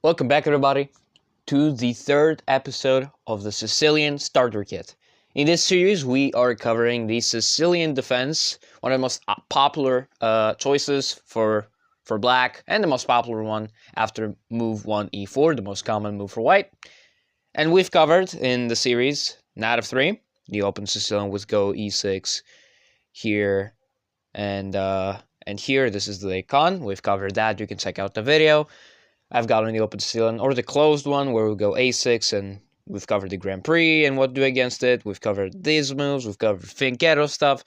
Welcome back, everybody, to the third episode of the Sicilian Starter Kit. In this series, we are covering the Sicilian Defense, one of the most popular choices for black, and the most popular one after move 1 e4, the most common move for white. And we've covered in the series knight of 3, the open Sicilian with go e6 here, and here. This is the con. We've covered that. You can check out the video. I've gotten the open Sicilian, or the closed one, where we go a6, and we've covered the Grand Prix and what to do against it. We've covered these moves, we've covered Fianchetto stuff,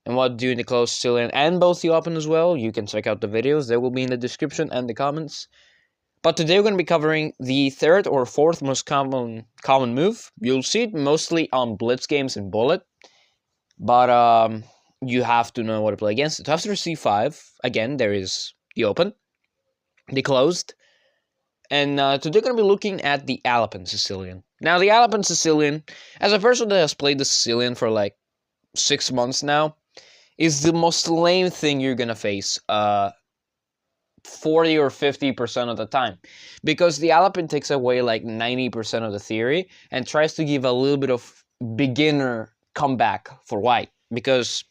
and what to do in the closed Sicilian, and both the open as well. You can check out the videos, they will be in the description and the comments. But today we're going to be covering the third or fourth most common move. You'll see it mostly on blitz games in bullet, but you have to know what to play against it. So after c5, again, there is the open, the closed, and today we're going to be looking at the Alapin Sicilian. Now, the Alapin Sicilian, as a person that has played the Sicilian for like 6 months now, is the most lame thing you're going to face 40 or 50% of the time. Because the Alapin takes away like 90% of the theory and tries to give a little bit of beginner comeback for white. Because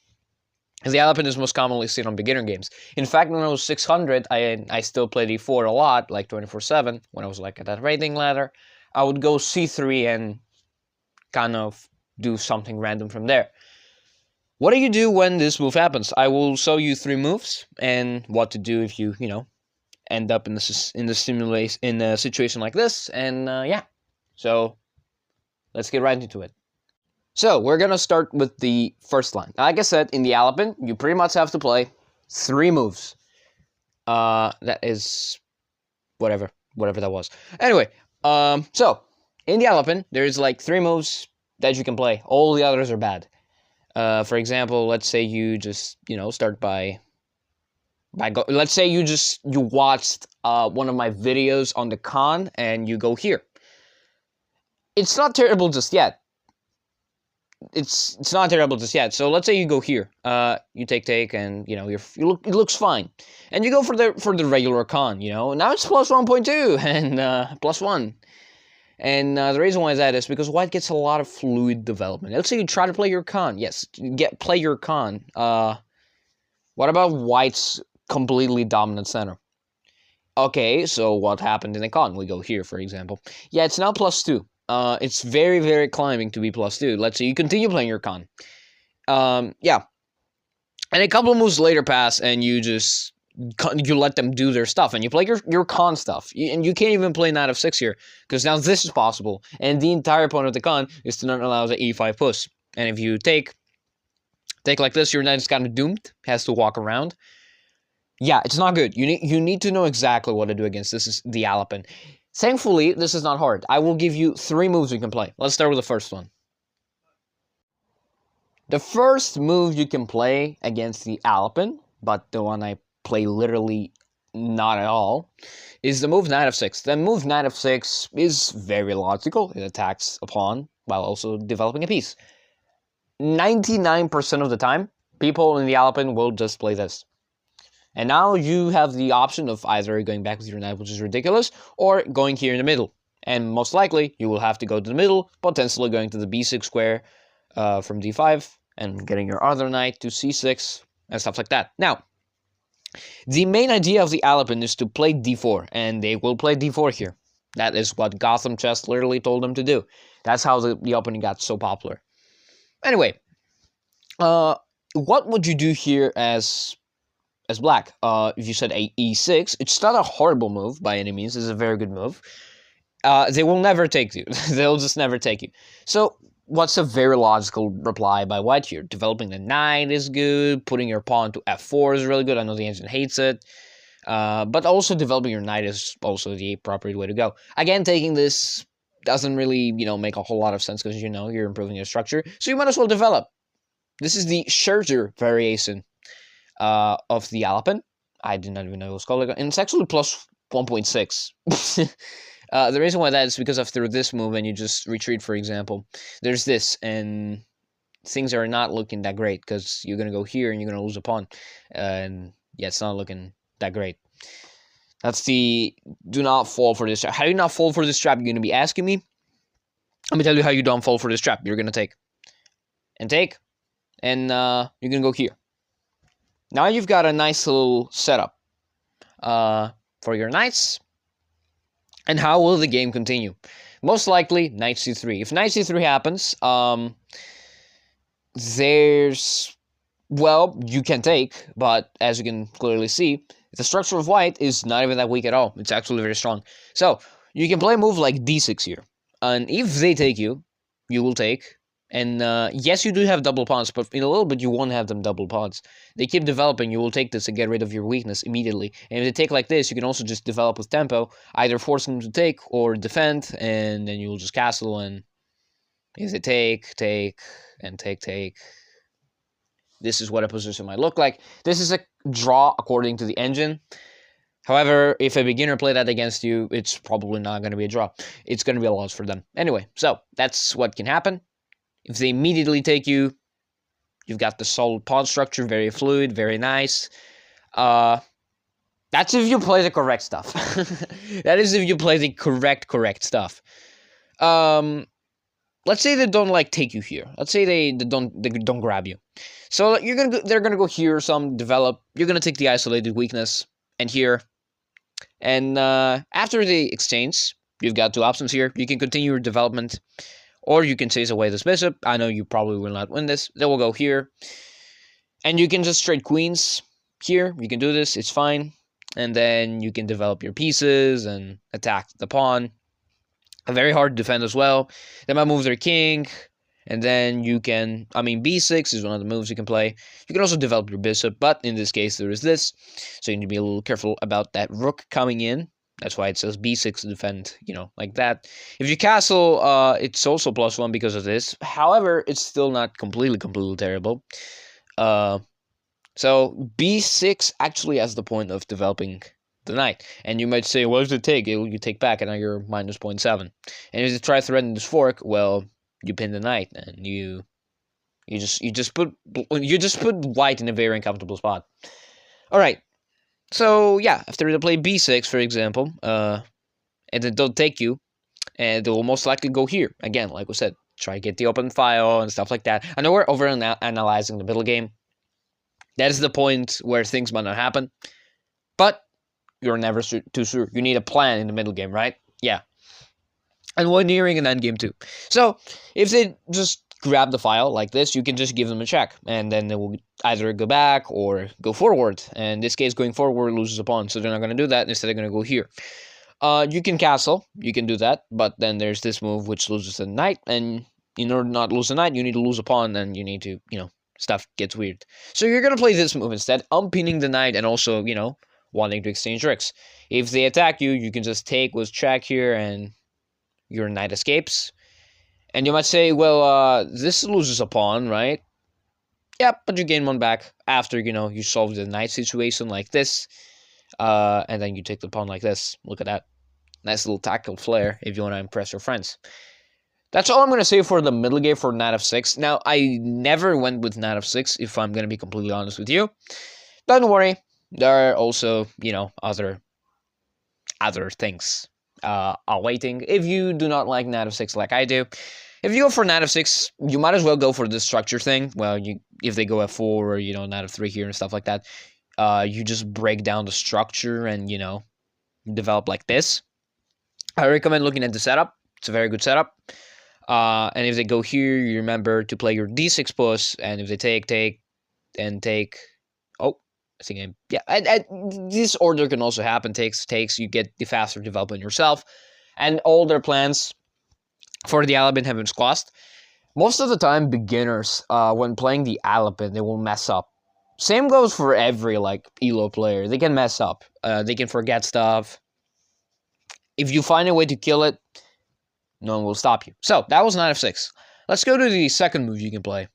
the Alapin is most commonly seen on beginner games. In fact, when I was 600, I still played e4 a lot, like 24/7, when I was like at that rating ladder. I would go c3 and kind of do something random from there. What do you do when this move happens? I will show you 3 moves and what to do if you end up in a situation like this. And yeah, so let's get right into it. So, we're going to start with the first line. Like I said, in the Alapin, you pretty much have to play 3 moves. That is whatever that was. Anyway, so, in the Alapin, there's like 3 moves that you can play. All the others are bad. For example, let's say you just, start let's say you watched one of my videos on the con and you go here. It's not terrible just yet. It's not terrible just yet. So let's say you go here. You take, and it looks fine, and you go for the regular con. Now it's plus 1.2 and +1, and the reason why that is because white gets a lot of fluid development. Let's say you try to play your con. Yes, play your con. What about white's completely dominant center? Okay, so what happened in the con? We go here, for example. Yeah, it's now +2. It's very, very climbing to be +2. Let's say you continue playing your con. Yeah. And a couple of moves later pass, and you let them do their stuff, and you play your con stuff. And you can't even play knight of 6 here, because now this is possible. And the entire point of the con is to not allow the e5 push. And if you take like this, your knight is kind of doomed, has to walk around. Yeah, it's not good. You need to know exactly what to do against this is the Alapin. Thankfully, this is not hard. I will give you 3 moves you can play. Let's start with the first one. The first move you can play against the Alapin, but the one I play literally not at all, is the move knight of 6. The move knight of 6 is very logical. It attacks a pawn while also developing a piece. 99% of the time, people in the Alapin will just play this. And now you have the option of either going back with your knight, which is ridiculous, or going here in the middle. And most likely, you will have to go to the middle, potentially going to the b6 square from d5, and getting your other knight to c6, and stuff like that. Now, the main idea of the Alapin is to play d4, and they will play d4 here. That is what Gotham Chess literally told them to do. That's how the opening got so popular. Anyway, what would you do here as black? If you said e6, it's not a horrible move by any means. It's a very good move. They will never take you. They'll just never take you. So what's a very logical reply by white here? Developing the knight is good. Putting your pawn to f4 is really good. I know the engine hates it. But also developing your knight is also the appropriate way to go. Again, taking this doesn't really, make a whole lot of sense because, you're improving your structure. So you might as well develop. This is the Scherzer variation of the Alapin. I did not even know it was called, and it's actually plus 1.6. The reason why that is because after this move, and you just retreat, for example, there's this, and things are not looking that great, because you're going to go here, and you're going to lose a pawn, and yeah, it's not looking that great. That's the do not fall for this trap. How do you not fall for this trap? You're going to be asking me. Let me tell you how you don't fall for this trap. You're going to take. And take. And you're going to go here. Now you've got a nice little setup for your knights. And how will the game continue? Most likely, knight c3. If knight c3 happens, well, you can take, but as you can clearly see, the structure of white is not even that weak at all. It's actually very strong. So, you can play a move like d6 here. And if they take you, you will take. And yes, you do have double pawns, but in a little bit you won't have them double pawns. They keep developing, you will take this and get rid of your weakness immediately. And if they take like this, you can also just develop with tempo, either forcing them to take or defend, and then you will just castle, and if they take, and take. This is what a position might look like. This is a draw according to the engine. However, if a beginner play that against you, it's probably not going to be a draw. It's going to be a loss for them. Anyway, so that's what can happen. If they immediately take you, you've got the solid pawn structure, very fluid, very nice. That's if you play the correct stuff. That is if you play the correct stuff. Let's say they don't like take you here. Let's say they don't grab you. So they're gonna go here, some develop. You're gonna take the isolated weakness and here. And after the exchange, you've got two options here. You can continue your development, or you can chase away this bishop. I know you probably will not win this. They will go here. And you can just trade queens here. You can do this, it's fine. And then you can develop your pieces and attack the pawn. Very hard to defend as well. They might move their king. And then you can, b6 is one of the moves you can play. You can also develop your bishop, but in this case there is this. So you need to be a little careful about that rook coming in. That's why it says b6 to defend, like that. If you castle, it's also +1 because of this. However, it's still not completely terrible. So b6 actually has the point of developing the knight. And you might say, what does it take? You take back, and now you're minus 0.7. And if you try threatening this fork, well, you pin the knight, and you just put white in a very uncomfortable spot. All right. So yeah, after they play b6, for example, and they don't take you, and they will most likely go here again. Like we said, try to get the open file and stuff like that. I know we're over analyzing the middle game. That is the point where things might not happen, but you're never too sure. You need a plan in the middle game, right? Yeah. And we're nearing an endgame too. So if they just grab the file like this, you can just give them a check, and then they will either go back or go forward. And in this case, going forward loses a pawn, so they're not going to do that. Instead, they're going to go here. You can castle. You can do that, but then there's this move which loses the knight, and in order to not lose a knight, you need to lose a pawn, and you need to, stuff gets weird. So you're going to play this move instead, unpinning the knight and also, wanting to exchange ricks. If they attack you, you can just take with check here, and your knight escapes. And you might say, well, this loses a pawn, right? Yep, but you gain one back after, you solve the knight situation like this. And then you take the pawn like this. Look at that. Nice little tactical flair if you want to impress your friends. That's all I'm going to say for the middle game for knight f6. Now, I never went with knight f6, if I'm going to be completely honest with you. Don't worry. There are also, other things awaiting. If you do not like knight f6 like I do, if you go for knight f6, you might as well go for the structure thing. Well, if they go f4 or, knight f3 here and stuff like that, you just break down the structure and, develop like this. I recommend looking at the setup. It's a very good setup. And if they go here, you remember to play your d6 push, and if they take. Oh, I think this order can also happen. Takes. You get the faster development yourself, and all their plans for the Alapin have been squashed. Most of the time, beginners, when playing the Alapin, they will mess up. Same goes for every ELO player. They can mess up. They can forget stuff. If you find a way to kill it, no one will stop you. So that was knight f6. Let's go to the second move you can play.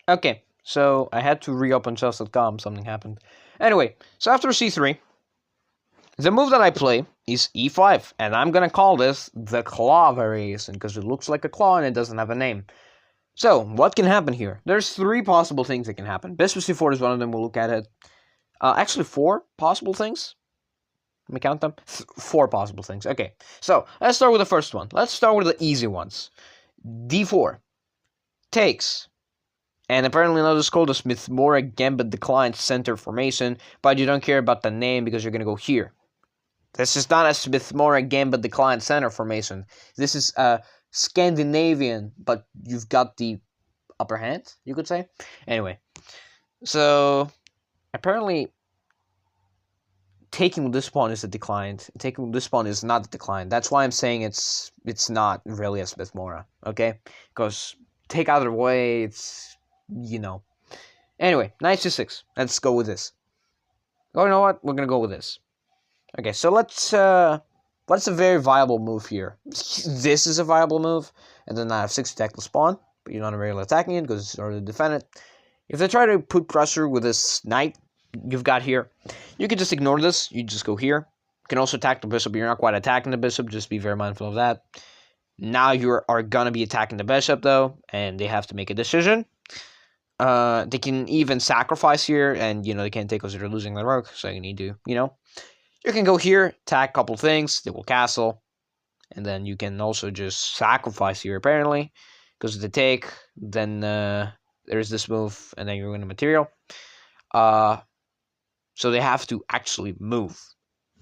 Okay, so I had to reopen chess.com. Something happened. Anyway, so after c3, the move that I play is e5, and I'm gonna call this the claw variation because it looks like a claw and it doesn't have a name. So what can happen here? There's three possible things that can happen. Bishop c4 is one of them. We'll look at it. Actually, four possible things. me count them. 4 possible things. Okay, so let's start with the first one. Let's start with the easy ones. D4 takes. And apparently now this is called the Smith-Morra Gambit Declined Center Formation, but you don't care about the name because you're going to go here. This is not a Smith-Morra Gambit Declined Center Formation. This is a Scandinavian, but you've got the upper hand, you could say. Anyway, so apparently taking this pawn is a declined. Taking this pawn is not a declined. That's why I'm saying it's not really a Smith-Morra, okay? Because take either way, it's... you know. Anyway, knight c6. Let's go with this. Oh, you know what? We're gonna go with this. Okay, so let's what's a very viable move here? This is a viable move, and then knight f6 attack the pawn, but you're not really attacking it because it's already defended. If they try to put pressure with this knight you've got here, you can just ignore this. You just go here. You can also attack the bishop. You're not quite attacking the bishop. Just be very mindful of that. Now you are gonna be attacking the bishop though, and they have to make a decision. They can even sacrifice here, and, you know, they can't take because they're losing their rook, so you need to, you know. You can go here, attack a couple things, they will castle, and then you can also just sacrifice here, apparently, because if they take, then there's this move, and then you're winning material. So they have to actually move,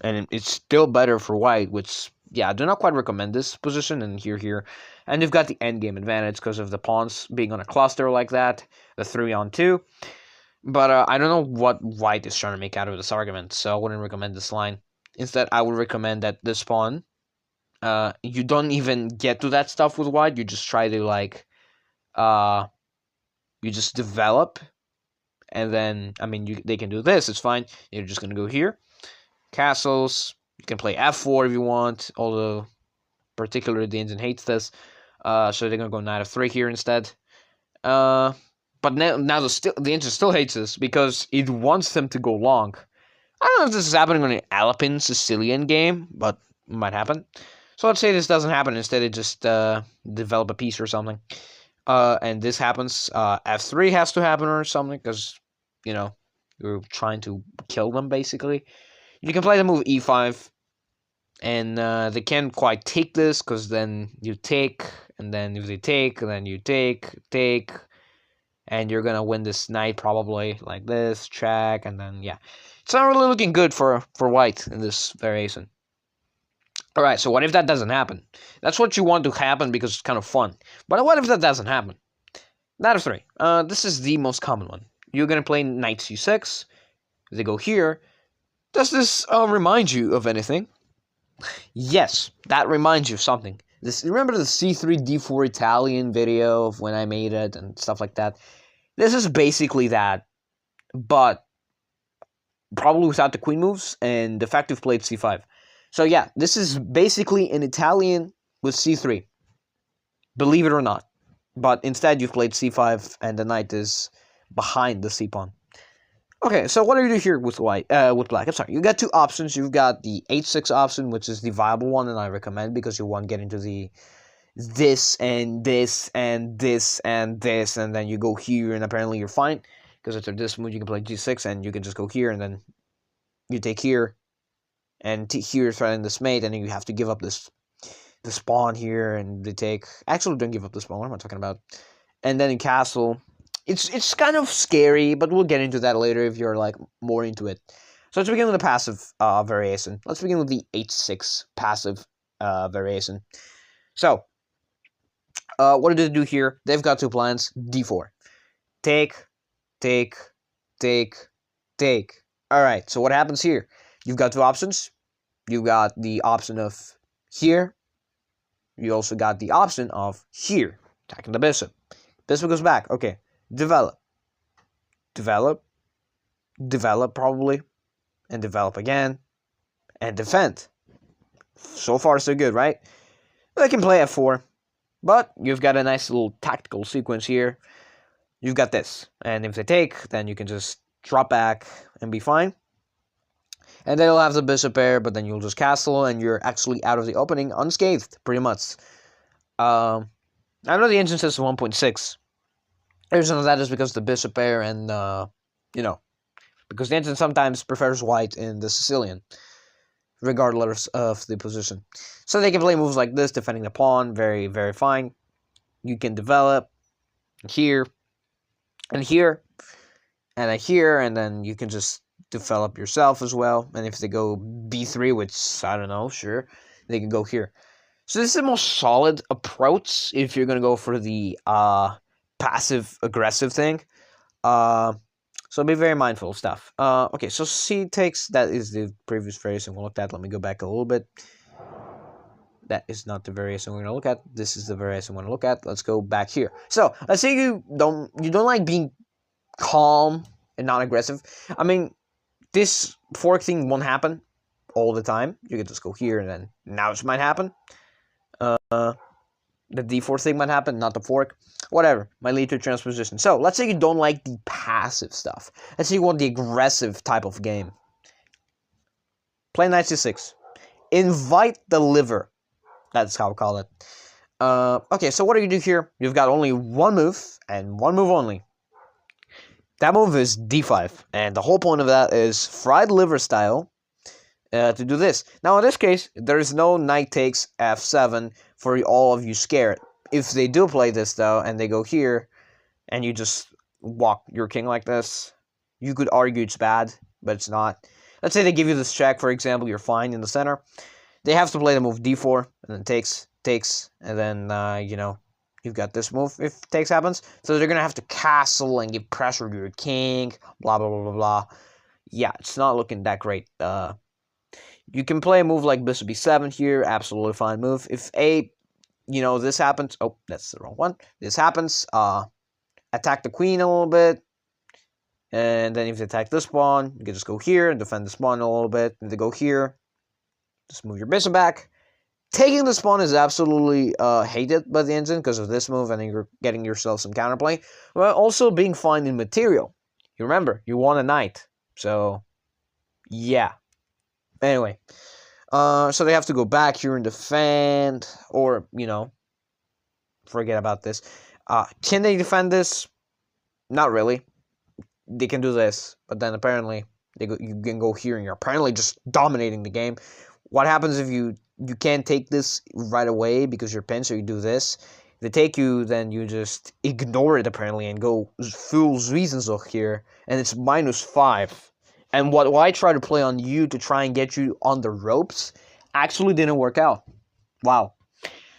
and it's still better for white, which... yeah, I do not quite recommend this position, and here. And you've got the endgame advantage because of the pawns being on a cluster like that, the 3-on-2. But I don't know what white is trying to make out of this argument, so I wouldn't recommend this line. Instead, I would recommend that this pawn, you don't even get to that stuff with white, you just try to, like, you just develop, and then, I mean, they can do this, it's fine. You're just going to go here, castles... you can play f4 if you want, although particularly the engine hates this. So they're going to go knight f3 here instead. But now the engine still hates this because it wants them to go long. I don't know if this is happening on an Alapin Sicilian game, but it might happen. So let's say this doesn't happen. Instead, it just develop a piece or something. And this happens. f3 has to happen or something because, you know, you're trying to kill them, basically. You can play the move e5, and they can't quite take this, because then you take, and then if they take, then you take, and you're gonna win this knight probably, like this, check, and then, yeah. It's not really looking good for white in this variation. Alright, so what if that doesn't happen? That's what you want to happen because it's kind of fun. But what if that doesn't happen? Knight f3. This is the most common one. You're gonna play knight c6, they go here. Does this remind you of anything? Yes, that reminds you of something. Remember the C3 D4 Italian video of when I made it and stuff like that? This is basically that, but probably without the queen moves and the fact you've played C5. So yeah, this is basically an Italian with C3. Believe it or not. But instead you've played C5 and the knight is behind the C pawn. Okay, so what do you do here with white? With black? I'm sorry. You got two options. You've got the h6 option, which is the viable one, and I recommend because you want to get into the this and this and this and this, and then you go here, and apparently you're fine because after this move you can play g6, and you can just go here, and then you take here, and here threatening this mate, and then you have to give up this pawn here, and they take. Actually, don't give up this pawn. What am I talking about? And then in castle. It's kind of scary, but we'll get into that later if you're, like, more into it. So let's begin with the passive variation. Let's begin with the h6 passive variation. So, what do they do here? They've got two plans. d4. Take. Alright, so what happens here? You've got two options. You've got the option of here. You also got the option of here. Attacking the bishop. Bishop goes back. Okay. Develop probably, and develop again, and defend. So far, so good, right? They can play f4, but you've got a nice little tactical sequence here. You've got this, and if they take, then you can just drop back and be fine. And they'll have the bishop pair, but then you'll just castle, and you're actually out of the opening unscathed, pretty much. I know the engine says 1.6. The reason of that is because the bishop pair and, you know, because the engine sometimes prefers white in the Sicilian. regardless of the position. So they can play moves like this, defending the pawn, very, very fine. You can develop here, and here, and then here, and then you can just develop yourself as well. And if they go b3, which, I don't know, sure, they can go here. So this is the most solid approach if you're going to go for the passive-aggressive thing. So be very mindful of stuff. Okay, so c takes, that is the previous variation we'll look at. Let me go back a little bit. That is not the variation we're going to look at. This is the variation we're going to look at. Let's go back here. So let's say you don't like being calm and not aggressive. I mean, this fork thing won't happen all the time. You can just go here, and then now it might happen. The d4 thing might happen, not the fork. Whatever, might lead to transposition. So let's say you don't like the passive stuff. Let's say you want the aggressive type of game. Play knight c6. Invite the liver. That's how I call it. Okay, so what do you do here? You've got only one move, and one move only. That move is d5, and the whole point of that is fried liver style to do this. Now, in this case, there is no knight takes f7 for all of you scared. If they do play this, though, and they go here, and you just walk your king like this, you could argue it's bad, but it's not. Let's say they give you this check, for example, you're fine in the center. They have to play the move d4, and then takes, and then, you know, you've got this move if takes happens. So they're going to have to castle and give pressure to your king, blah, blah, blah, blah, blah. Yeah, it's not looking that great. You can play a move like bishop b7 here, absolutely fine move. If you know, this happens, oh, that's the wrong one. This happens, attack the queen a little bit. And then if they attack this pawn, you can just go here and defend this pawn a little bit. And they go here, just move your bishop back. Taking this pawn is absolutely hated by the engine because of this move, and then you're getting yourself some counterplay. But also being fine in material. You remember, you want a knight. So, yeah. Anyway, so they have to go back here and defend, or, you know, forget about this. Can they defend this? Not really. They can do this, but then apparently you can go here and you're apparently just dominating the game. What happens if you can't take this right away because you're pinned, so you do this? If they take you, then you just ignore it apparently and go full Zwiesenzug here, and it's -5. And what I try to play on you to try and get you on the ropes actually didn't work out. Wow.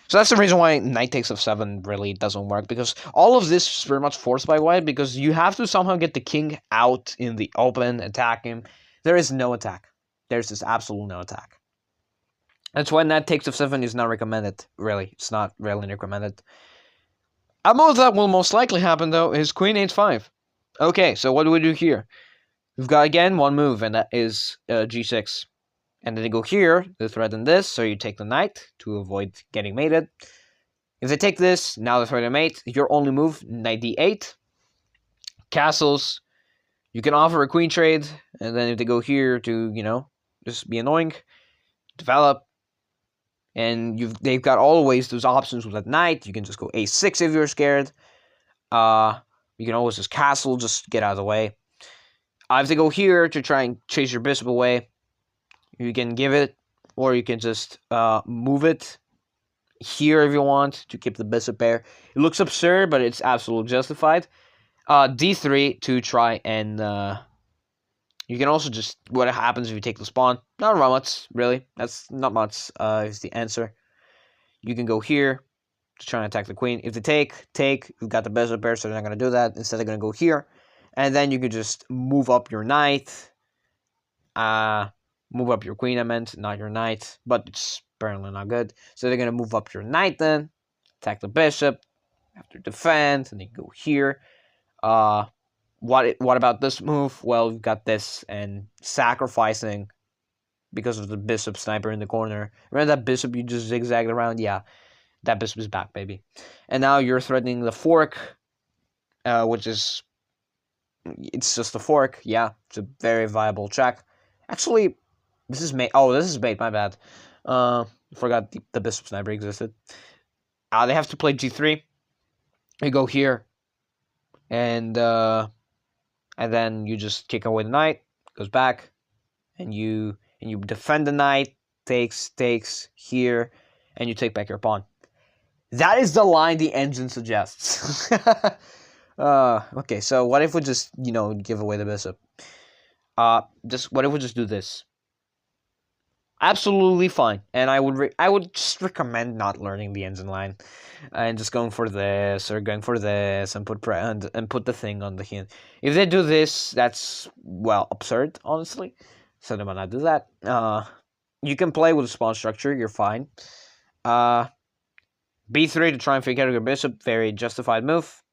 So that's the reason why knight takes f7 really doesn't work, because all of this is very much forced by white, because you have to somehow get the king out in the open, attack him. There is no attack. There's just absolute no attack. That's why knight takes f7 is not recommended, really. It's not really recommended. A move that will most likely happen, though, is queen h5. Okay, so what do we do here? We've got, again, one move, and that is g6. And then they go here, they threaten this, so you take the knight to avoid getting mated. If they take this, now they threaten mate. Your only move, knight d8. Castles. You can offer a queen trade, and then if they go here to, you know, just be annoying, develop. And they've got always those options with that knight. You can just go a6 if you're scared. You can always just castle, just get out of the way. If they go here to try and chase your bishop away, you can give it, or you can just move it here if you want to keep the bishop there. It looks absurd, but it's absolutely justified. d3 to try and you can also just, what happens if you take this pawn? Not much, really. That's not much is the answer. You can go here to try and attack the queen. If they take, you've got the bishop there, so they're not going to do that. Instead, they're going to go here. And then you can just move up your knight. Move up your queen, I meant, not your knight. But it's apparently not good. So they're going to move up your knight then. Attack the bishop. Have to defend. And then you go here. What about this move? Well, you've got this. And sacrificing because of the bishop sniper in the corner. Remember that bishop you just zigzagged around? Yeah. That bishop is back, baby. And now you're threatening the fork. Which is... It's just a fork. Yeah. It's a very viable check. Actually... This is mate. Oh, this is mate. My bad. Forgot the bishop sniper existed. They have to play g3. You go here, and then you just kick away the knight. Goes back, and you and you defend the knight, takes here, and you take back your pawn. That is the line the engine suggests. Okay, so what if we just, give away the bishop? What if we just do this? Absolutely fine, and I would just recommend not learning the engine line, and just going for this or going for this, and put the thing on the hand. If they do this, that's, well, absurd, honestly. So they might not do that. You can play with the pawn structure. You're fine. B3 to try and fake out your bishop. Very justified move.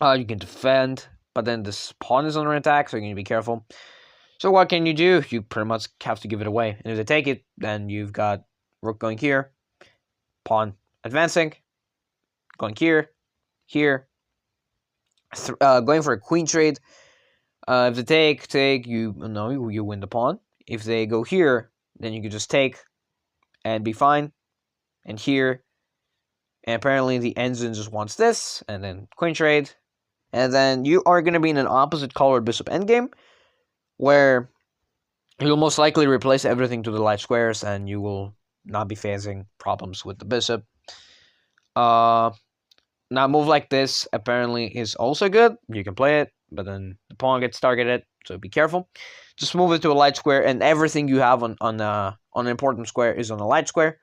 You can defend, but then this pawn is under attack, so you need to be careful. So what can you do? You pretty much have to give it away. And if they take it, then you've got rook going here, pawn advancing, going here, going for a queen trade. If they take, you win the pawn. If they go here, then you can just take and be fine. And here, and apparently the engine just wants this, and then queen trade. And then you are going to be in an opposite colored bishop endgame, where you'll most likely replace everything to the light squares, and you will not be facing problems with the bishop. Now, a move like this apparently is also good. You can play it, but then the pawn gets targeted, so be careful. Just move it to a light square, and everything you have on an important square is on a light square.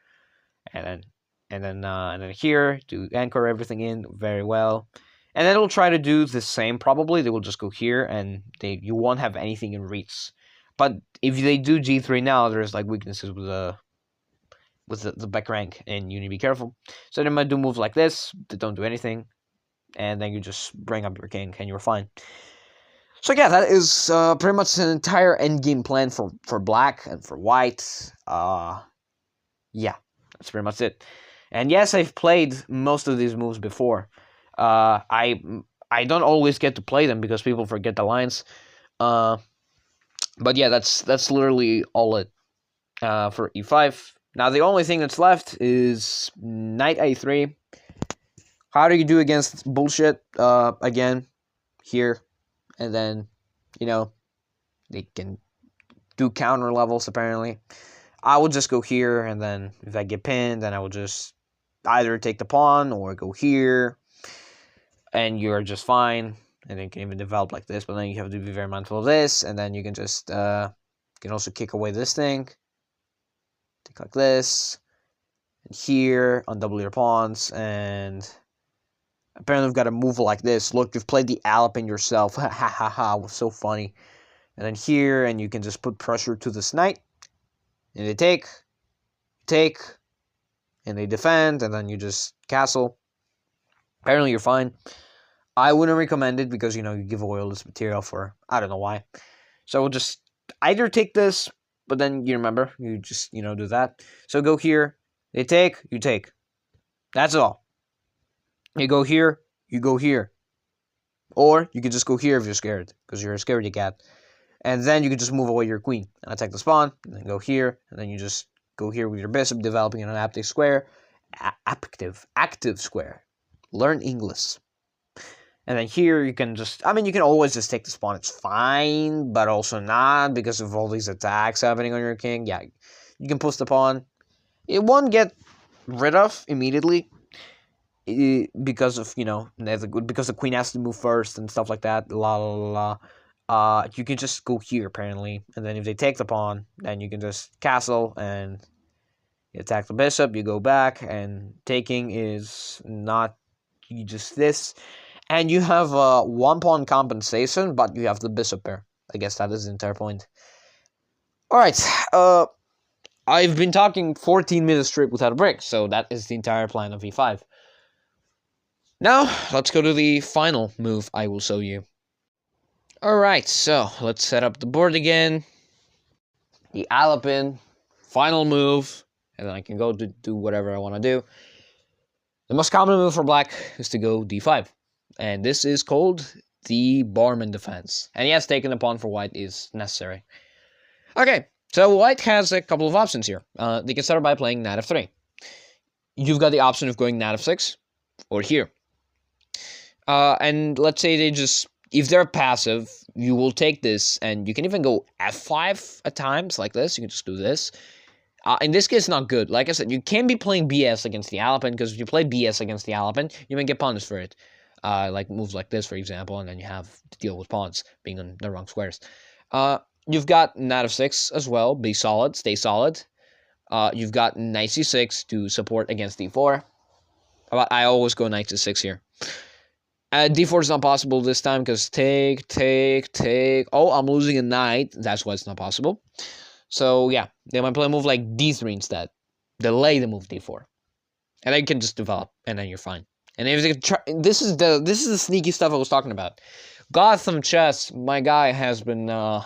And then here to anchor everything in very well. And then it'll try to do the same probably. They will just go here, and you won't have anything in reach. But if they do g3 now, there's like weaknesses with the back rank, and you need to be careful. So they might do moves like this that don't do anything, and then you just bring up your king, and you're fine. So yeah, that is pretty much an entire endgame plan for black and for white. Yeah, that's pretty much it. And yes, I've played most of these moves before. I don't always get to play them because people forget the lines. But yeah, that's literally all it for e5. Now the only thing that's left is knight a3. How do you do against bullshit? Again, here, and then they can do counter levels apparently. I will just go here, and then if I get pinned, then I will just either take the pawn or go here, and you're just fine. And then you can even develop like this, but then you have to be very mindful of this, and then you can just, you can also kick away this thing. Take like this, and here, undouble your pawns, and apparently we've got a move like this. Look, you've played the Alapin yourself. Ha ha ha ha, it was so funny. And then here, and you can just put pressure to this knight, and they take, and they defend, and then you just castle. Apparently you're fine. I wouldn't recommend it because, you give away all this material for, I don't know why. So we'll just either take this, but then you remember, you just, do that. So go here, they take, you take. That's all. You go here, you go here. Or you can just go here if you're scared, because you're a scaredy cat. And then you can just move away your queen and attack the pawn, and then go here, and then you just go here with your bishop, developing an active square. Active square. Learn English. And then here you can just, you can always just take the pawn. It's fine, but also not because of all these attacks happening on your king. Yeah, you can push the pawn. It won't get rid of immediately because of, because the queen has to move first and stuff like that. You can just go here apparently, and then if they take the pawn, then you can just castle and you attack the bishop. You go back, and taking is not just this. And you have a one pawn compensation, but you have the bishop pair. I guess that is the entire point. Alright, I've been talking 14 minutes straight without a break, so that is the entire plan of e5. Now, let's go to the final move I will show you. Alright, so let's set up the board again. The Alapin, final move, and then I can go to do whatever I want to do. The most common move for black is to go d5. And this is called the Barmen Defense. And yes, taking the pawn for white is necessary. Okay, so white has a couple of options here. They can start by playing knight f3. You've got the option of going knight f6 or here. And let's say they just if they're passive, you will take this, and you can even go f5 at times, like this. You can just do this. In this case, not good. Like I said, you can be playing BS against the Alapin, because if you play BS against the Alapin, you may get punished for it. Like moves like this, for example, and then you have to deal with pawns being on the wrong squares. You've got knight of 6 as well. Be solid, stay solid. You've got knight c6 to support against d4. But I always go knight c6 here. D4 is not possible this time because take. Oh, I'm losing a knight. That's why it's not possible. So yeah, they might play a move like d3 instead. Delay the move d4, and then you can just develop, and then you're fine. And if they try, this is the sneaky stuff I was talking about. Gotham Chess, my guy has been telling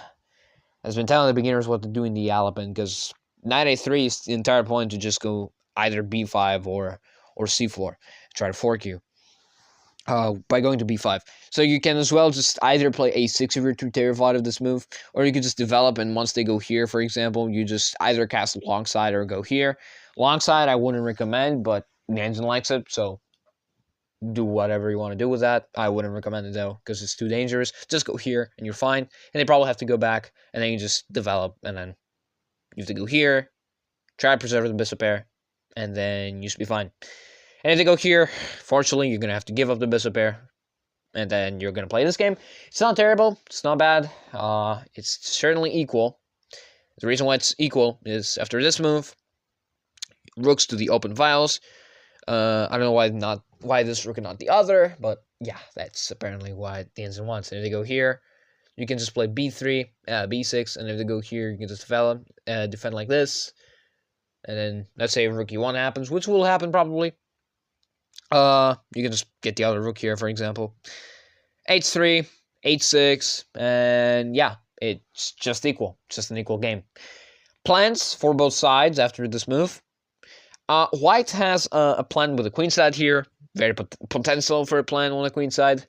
the beginners what to do in the Alapin, because knight a3 is the entire point to just go either b5 or c4, try to fork you. By going to b5. So you can as well just either play a6 if you're too terrified of this move, or you could just develop, and once they go here, for example, you just either cast longside or go here. Longside I wouldn't recommend, but the engine likes it, so do whatever you want to do with that. I wouldn't recommend it though, because it's too dangerous. Just go here, and you're fine. And they probably have to go back, and then you just develop, and then you have to go here, try to preserve the bishop pair, and then you should be fine. And if they go here, fortunately, you're going to have to give up the bishop pair. And then you're going to play this game. It's not terrible. It's not bad. It's certainly equal. The reason why it's equal is after this move, rooks to the open files. I don't know why this rook and not the other, but yeah, that's apparently why the engine wants. And if they go here, you can just play b3, b6, and if they go here, you can just defend like this. And then let's say rook e1 happens, which will happen probably. You can just get the other rook here, for example. h3, h6, and yeah, it's just equal. It's just an equal game. Plans for both sides after this move. White has a plan with the queen side here. Very potential for a plan on the queen side.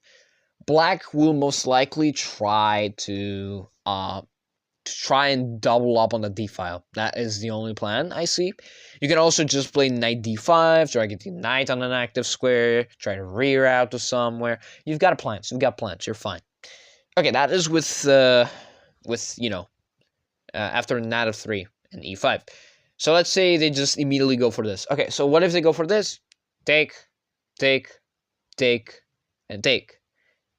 Black will most likely try to and double up on the d file. That is the only plan I see. You can also just play knight d5, try to get the knight on an active square, try to reroute to somewhere. You've got plans. You're fine. Okay, that is with after knight of 3 and e5. So let's say they just immediately go for this. Okay, so what if they go for this? Take, and take.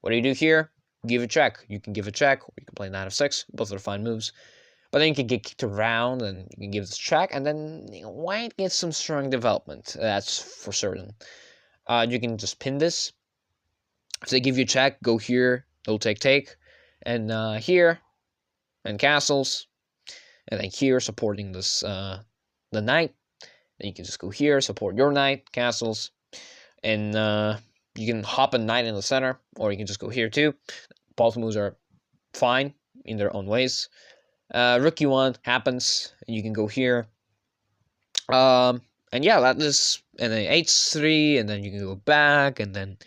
What do you do here? Give a check. You can give a check, or you can play knight of 6. Both are fine moves. But then you can get kicked around, and you can give this check, and then white gets some strong development. That's for certain. You can just pin this. If they give you a check, go here. They'll take, and here, and castles, and then here supporting this the knight. Then you can just go here, support your knight, castles, and you can hop a knight in the center, or you can just go here too. Both moves are fine in their own ways. Rook e1 happens, and you can go here. And yeah, that is, and then h3, and then you can go back, and then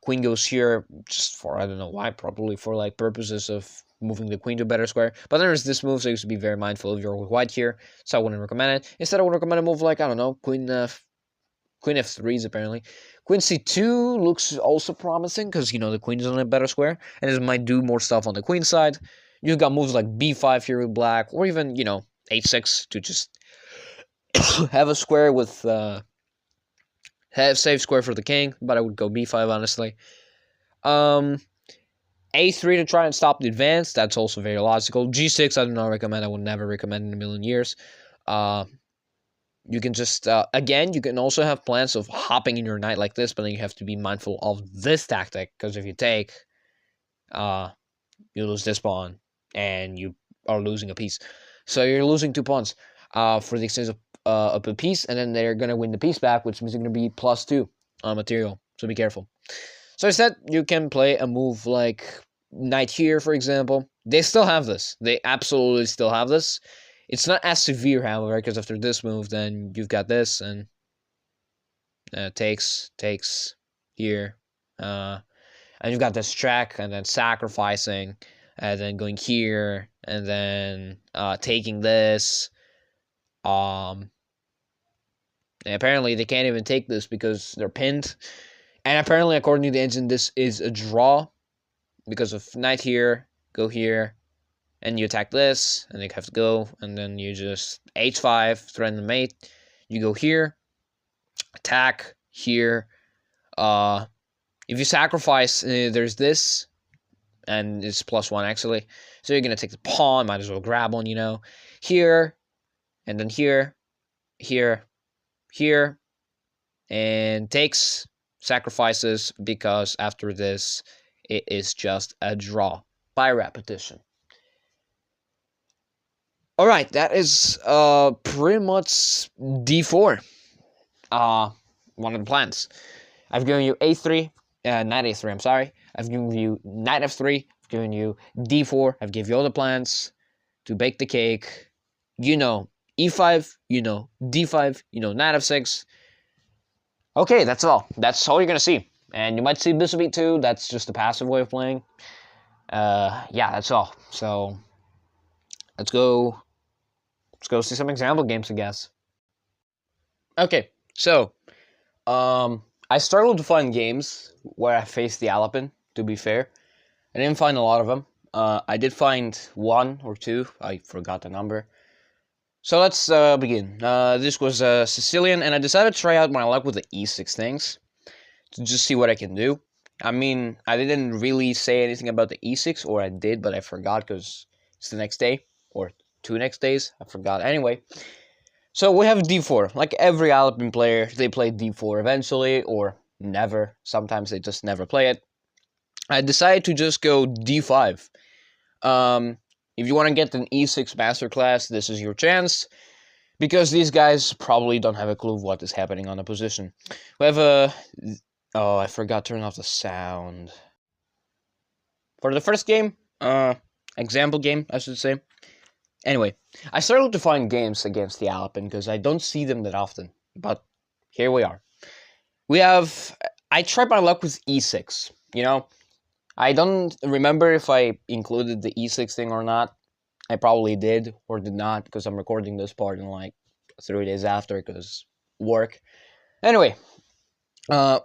queen goes here, just for, I don't know why, probably for like purposes of moving the queen to a better square. But then there's this move, so you have to be very mindful if you're with white here, so I wouldn't recommend it. Instead, I would recommend a move like, I don't know, queen f3s apparently. Queen c2 looks also promising, because, the queen is on a better square, and it might do more stuff on the queen side. You've got moves like b5 here with black, or even, h6 to just have a square with, have safe square for the king, but I would go b5, honestly. a3 to try and stop the advance, that's also very logical. g6 I do not recommend, I would never recommend in a million years. You can just, again, you can also have plans of hopping in your knight like this, but then you have to be mindful of this tactic, because if you take, you lose this pawn, and you are losing a piece. So you're losing 2 pawns for the exchange of a piece, and then they're going to win the piece back, which means you're going to be +2 on material, so be careful. So instead, you can play a move like knight here, for example. They still have this. They absolutely still have this. It's not as severe, however, because after this move, then you've got this, and takes here, and you've got this track, and then sacrificing, and then going here, and then taking this. And apparently, they can't even take this because they're pinned. And apparently, according to the engine, this is a draw because of knight here, go here, and you attack this, and you have to go, and then you just h5, threaten the mate. You go here, attack here. If you sacrifice, there's this, and it's +1 actually. So you're gonna take the pawn, might as well grab one, you know. Here, and then here, here, here, and takes, sacrifices, because after this, it is just a draw by repetition. Alright, that is pretty much d4. One of the plans. I've given you a3, knight a3, I'm sorry. I've given you knight f3, I've given you d4, I've given you all the plans to bake the cake. You know e5, you know d5, you know knight f6. Okay, that's all. That's all you're gonna see. And you might see bishop e2, that's just a passive way of playing. Yeah, that's all. So, let's go see some example games, I guess. Okay, so, I struggled to find games where I faced the Alapin, to be fair. I didn't find a lot of them. I did find 1 or 2, I forgot the number. So let's begin. This was Sicilian, and I decided to try out my luck with the e6 things, to just see what I can do. I mean, I didn't really say anything about the e6, or I did, but I forgot because it's the next day, or 2 next days, I forgot. Anyway, so we have d4. Like every Alapin player, they play d4 eventually, or never. Sometimes they just never play it. I decided to just go d5. If you want to get an e6 masterclass, this is your chance, because these guys probably don't have a clue what is happening on the position. We have a... Oh, I forgot to turn off the sound. For the first game, example game, I should say. Anyway, I started to find games against the Alapin because I don't see them that often. But here we are. We have... I tried my luck with e6, you know. I don't remember if I included the e6 thing or not. I probably did or did not, because I'm recording this part in like 3 days after, because work. Anyway, Alapin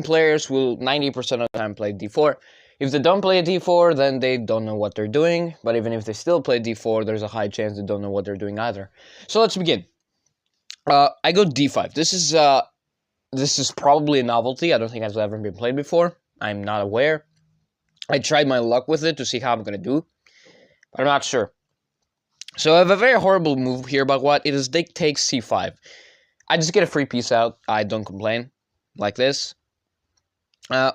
players will 90% of the time play d4. If they don't play a d4, then they don't know what they're doing. But even if they still play d4, there's a high chance they don't know what they're doing either. So let's begin. I go d5. This is probably a novelty. I don't think it's ever been played before. I'm not aware. I tried my luck with it to see how I'm going to do, but I'm not sure. So I have a very horrible move here, but what it is, they take c5. I just get a free piece out. I don't complain. Like this.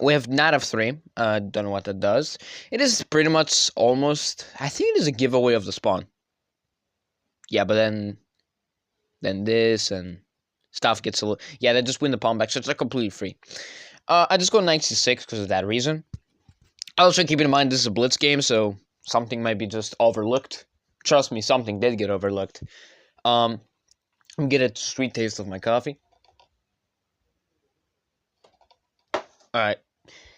We have knight f3. Don't know what that does. It is pretty much almost... I think it is a giveaway of the spawn. Yeah, but then this and stuff gets a little... Yeah, they just win the pawn back, so it's like completely free. I just go knight c6 because of that reason. Also, keep in mind, this is a blitz game, so something might be just overlooked. Trust me, something did get overlooked. I'm get a sweet taste of my coffee. Alright,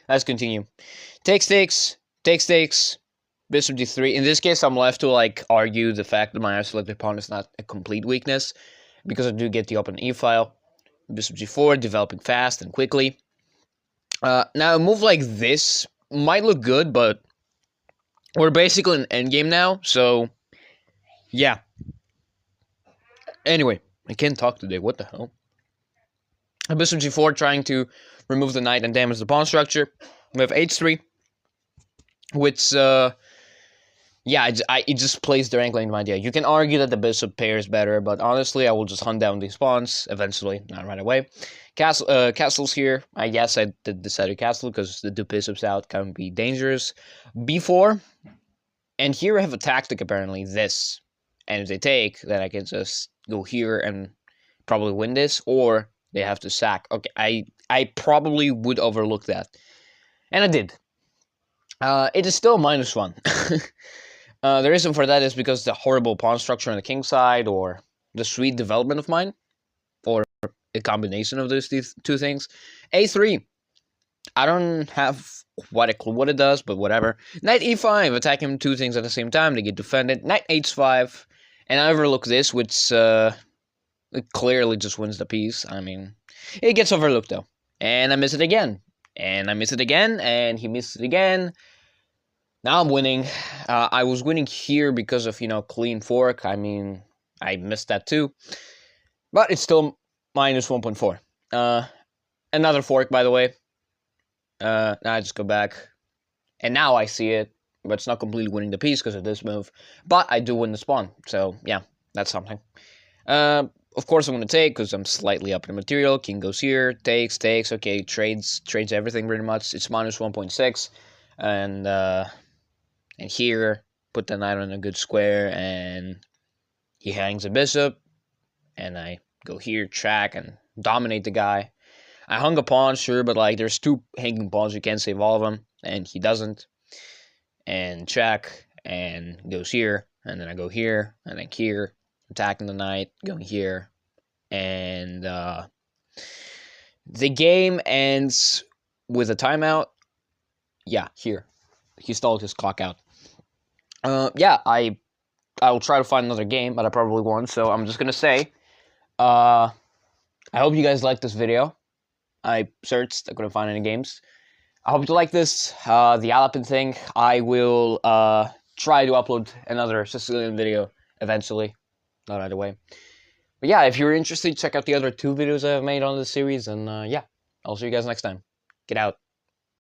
let's continue. Takes, bishop d3. In this case, I'm left to like argue the fact that my selected pawn is not a complete weakness, because I do get the open e-file. Bishop g4, developing fast and quickly. Now, a move like this might look good, but we're basically in endgame now, so yeah. Anyway, I can't talk today, what the hell? Bishop g4 trying to remove the knight and damage the pawn structure. We have h3, which, yeah, it just plays directly into my idea. You can argue that the bishop pairs better, but honestly, I will just hunt down these pawns eventually, not right away. Castles here. I guess I did decide to castle because the 2 bishops out can be dangerous. b4, and here I have a tactic apparently, this. And if they take, then I can just go here and probably win this, or they have to sack. Okay, I probably would overlook that. And I did. It is still -1. The reason for that is because the horrible pawn structure on the king side, or the sweet development of mine, or a combination of those 2 things. a3. I don't have quite a clue what it does, but whatever. Knight e5, attacking 2 things at the same time, they get defended. Knight h5, and I overlook this, which it clearly just wins the piece. I mean, it gets overlooked though. And I miss it again. And I miss it again, and he missed it again. Now I'm winning. I was winning here because of, clean fork. I mean, I missed that too. But it's still minus 1.4. Another fork, by the way. Now I just go back. And now I see it. But it's not completely winning the piece because of this move. But I do win the spawn. So, yeah, that's something. Of course I'm going to take because I'm slightly up in the material. King goes here. Takes. Okay, trades everything pretty much. It's minus 1.6. And here, put the knight on a good square. And he hangs a bishop. And I go here, track, and dominate the guy. I hung a pawn, sure, but like there's 2 hanging pawns. You can't save all of them. And he doesn't. And check, and goes here, and then I go here, and then here, attacking the knight, going here, and the game ends with a timeout. Yeah, here. He stalled his clock out. Yeah, I will try to find another game, but I probably won't, so I'm just gonna say, I hope you guys liked this video. I searched, I couldn't find any games. I hope you like this, the Alapin thing. I will try to upload another Sicilian video eventually, not right away. But yeah, if you're interested, check out the other 2 videos I've made on this series, and yeah, I'll see you guys next time. Get out.